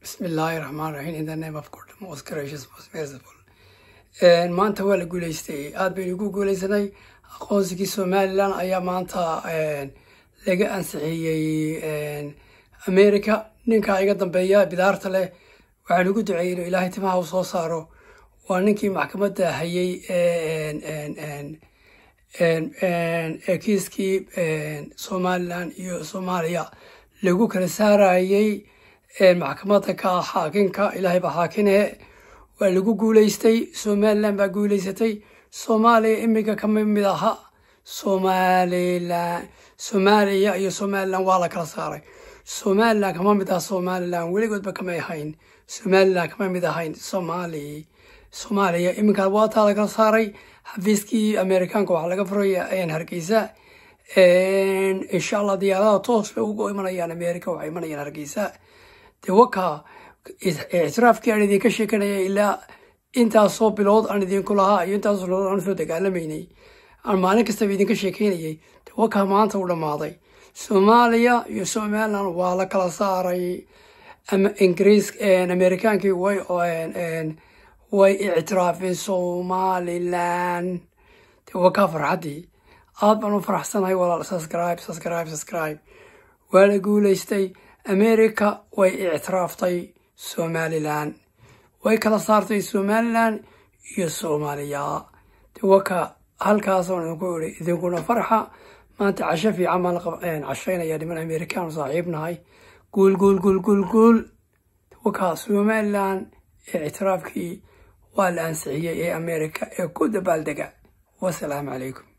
Bismillahirrahmanirrahim. In the name of God, most gracious, most merciful. Maanta waa la guuleystay. Aad bay ugu guuleysanay. Aqoonsigii Somaliland ayaa maanta laga ansixiyay America. Ninka iga dambeeya bidaarta leh waxaan ugu duceeyay inuu Ilaahay timaha u soo saaro. Waa ninkii maxkamadda hayay kiiskii Somaliland iyo Soomaaliya lagu kala saarayay maxkamadda ka xaakinka Ilaahay baa xaakinee waa lagu guuleystay. Somaliland baa guuleysatay. Soomaaliya imika ka mid aha Soomaaliya iyo Somaliland waa la kala saaray. Somaliland kama mid ah Somaliland weligoodba kama ahayn. Somaliland kama mid ahayn Soomaaliya imika waa taa la kala saaray. xafiiskii Amerikaanka waxaa laga furay Hargeysa. insha Allah diyaaradaha toos bay ugu imanayaan Amerika, waxay imanayaan Hargeysa. waka اعتراف aan idinka sheekanaya ilaa intaasoo bilood aan idinku lahaa iyo intaasoo bilood aan soo dagaalameynay aan maalin kasta idinka sheekanayay. waka maanta u dhamaaday. Soomaaliya iyo Somaliland waa la kala saaray. Amerikaankii way اعتراafeen Somaliland. waka farxadii aad baan u faraxsanahay. walaal subscribe waa la guuleystay. America way اعترافتay Somaliland, way kala saartay Somaliland iyo Soomaaliya. waka halkaas oo idinku yiri idinkuna farxa maanta casho fiican ma la cashaynaya niman Amerikaan saaxiibnahay. guul waka Somaliland اعتراafkii waa la ansixiyay America ee ku dabaaldega. wassalaamu calaykum.